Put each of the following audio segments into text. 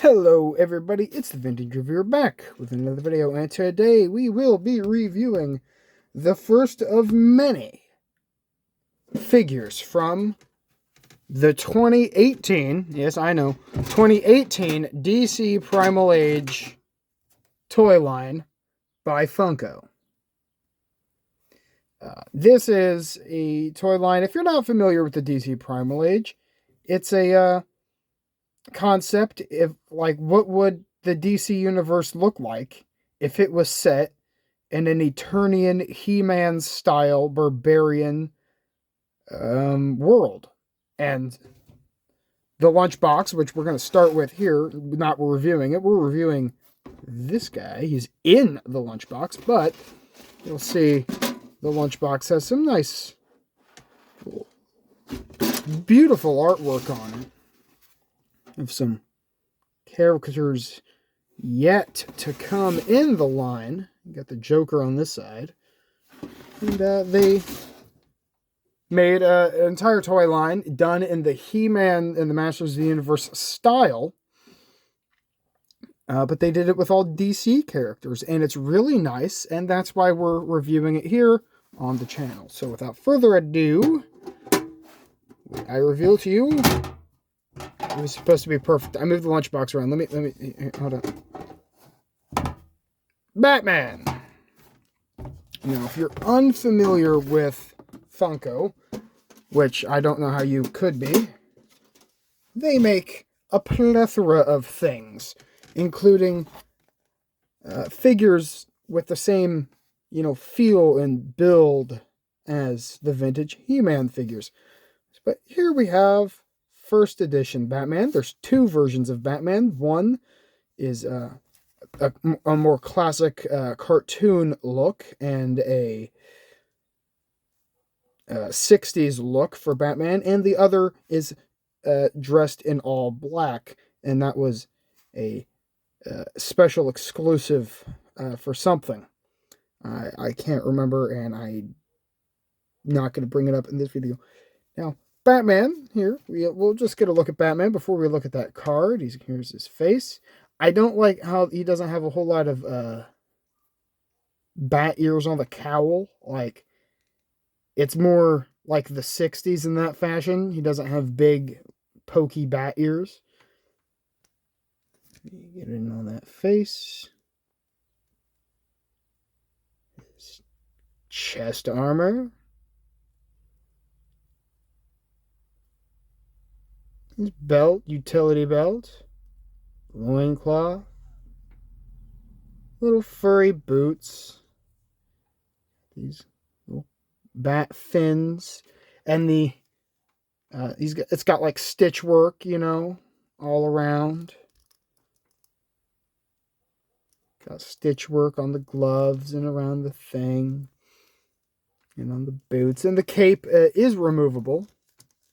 Hello everybody, it's the Vintage Reviewer back with another video, and today we will be reviewing the first of many figures from the 2018, yes I know, 2018 DC Primal Age toy line by Funko. This is a toy line, if you're not familiar with the DC Primal Age, it's a concept. If what would the DC universe look like if it was set in an Eternian He-Man style barbarian world? And the lunchbox, which we're going to start with here, not reviewing it, we're reviewing this guy. He's in the lunchbox, but you'll see the lunchbox has some nice, beautiful artwork on it of some characters yet to come in the line. You got the Joker on this side. And they made an entire toy line done in the He-Man and the Masters of the Universe style. But they did it with all DC characters, and it's really nice, and that's why we're reviewing it here on the channel. So without further ado, I reveal to you, it was supposed to be perfect. I moved the lunchbox around. Let me, hold on. Batman. Now, if you're unfamiliar with Funko, which I don't know how you could be, they make a plethora of things, including figures with the same, feel and build as the vintage He-Man figures. But here we have first edition Batman. There's two versions of Batman. One is a more classic cartoon look and a 60s look for Batman, and the other is dressed in all black, and that was a special exclusive for something. I can't remember, and I'm not going to bring it up in this video. Now, Batman, here, we'll just get a look at Batman before we look at that card. Here's his face. I don't like how he doesn't have a whole lot of bat ears on the cowl. Like, it's more like the 60s in that fashion. He doesn't have big, pokey bat ears. Get in on that face. His chest armor. His belt, utility belt. Loincloth. Little furry boots. These little bat fins. And it's got like stitch work, all around. Got stitch work on the gloves and around the thing. And on the boots. And the cape is removable,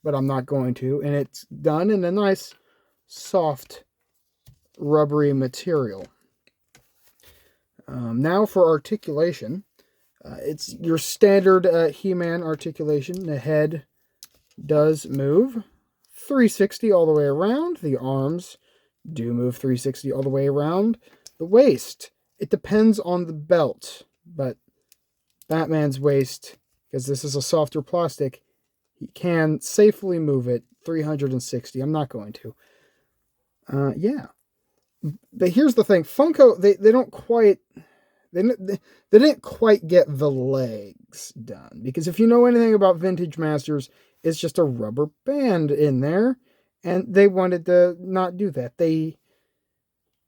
but I'm not going to. And it's done in a nice, soft, rubbery material. Now for articulation. It's your standard He-Man articulation. The head does move 360 all the way around. The arms do move 360 all the way around. The waist, it depends on the belt, but Batman's waist, because this is a softer plastic, he can safely move it 360. I'm not going to. Yeah. But here's the thing. Funko, they don't quite... They didn't quite get the legs done. Because if you know anything about Vintage Masters, it's just a rubber band in there. And they wanted to not do that.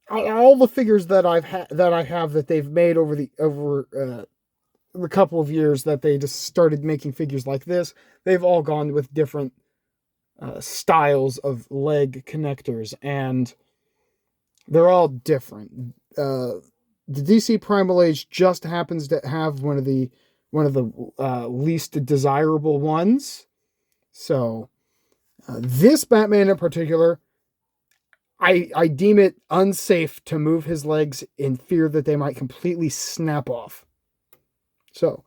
All the figures that I have that they've made over the couple of years that they just started making figures like this, they've all gone with different styles of leg connectors, and they're all different. The DC Primal Age just happens to have one of the least desirable ones. So this Batman in particular, I deem it unsafe to move his legs in fear that they might completely snap off. So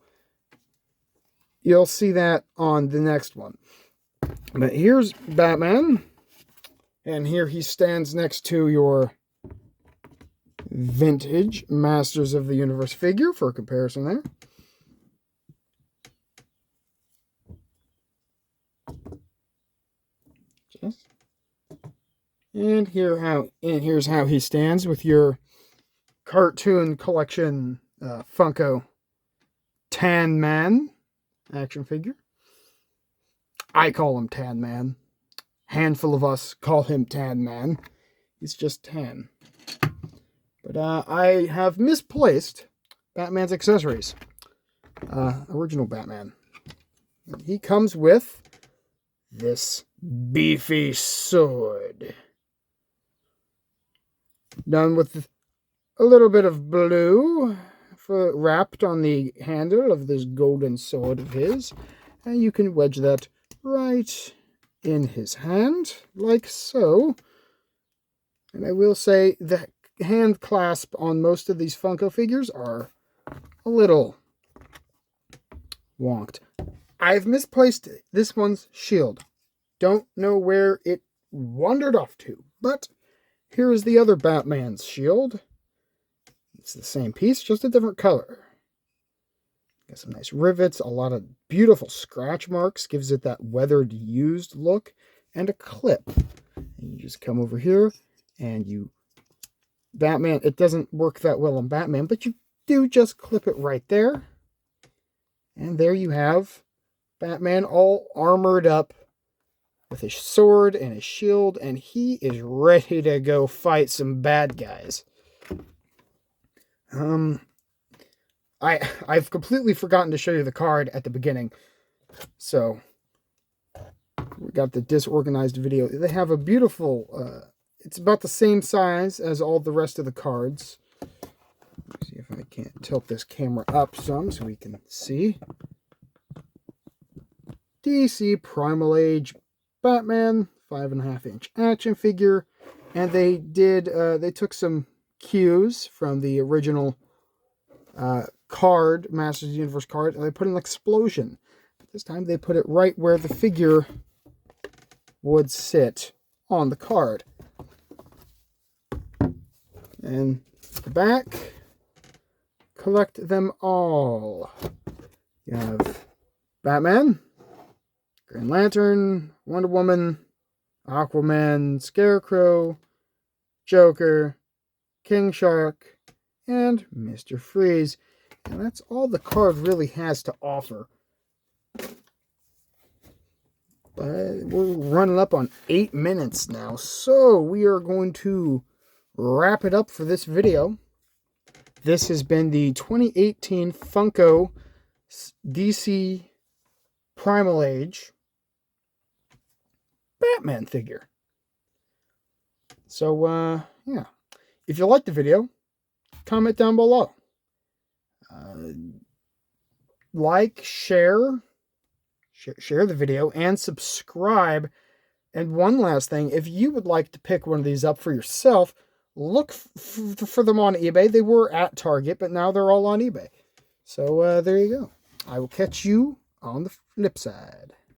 you'll see that on the next one. But here's Batman. And here he stands next to your vintage Masters of the Universe figure for comparison there. And here's how he stands with your cartoon collection Funko Tan Man action figure. I call him Tan Man. Handful of us call him Tan Man. He's just tan. But I have misplaced Batman's accessories. Original Batman. He comes with this beefy sword. Done with a little bit of blue wrapped on the handle of this golden sword of his. And you can wedge that right in his hand, like so. And I will say the hand clasp on most of these Funko figures are a little wonked. I've misplaced this one's shield. Don't know where it wandered off to, but here is the other Batman's shield. It's the same piece, just a different color. Got some nice rivets, a lot of beautiful scratch marks, gives it that weathered, used look, and a clip. And you just come over here, and you... Batman, it doesn't work that well on Batman, but you do just clip it right there. And there you have Batman all armored up with his sword and his shield, and he is ready to go fight some bad guys. I've completely forgotten to show you the card at the beginning. So, we got the disorganized video. They have a beautiful, it's about the same size as all the rest of the cards. Let's see if I can't tilt this camera up some so we can see. DC Primal Age Batman, 5.5-inch action figure. And they took some cues from the original card, Masters of the Universe card, and they put an explosion. But this time they put it right where the figure would sit on the card. And the back, collect them all. You have Batman, Green Lantern, Wonder Woman, Aquaman, Scarecrow, Joker, King Shark, and Mr. Freeze. And that's all the card really has to offer. But we're running up on 8 minutes now, so we are going to wrap it up for this video. This has been the 2018 Funko DC Primal Age Batman figure. So, yeah. If you liked the video, comment down below. Like, share the video, and subscribe. And one last thing, if you would like to pick one of these up for yourself, look for them on eBay. They were at Target, but now they're all on eBay. So there you go. I will catch you on the flip side.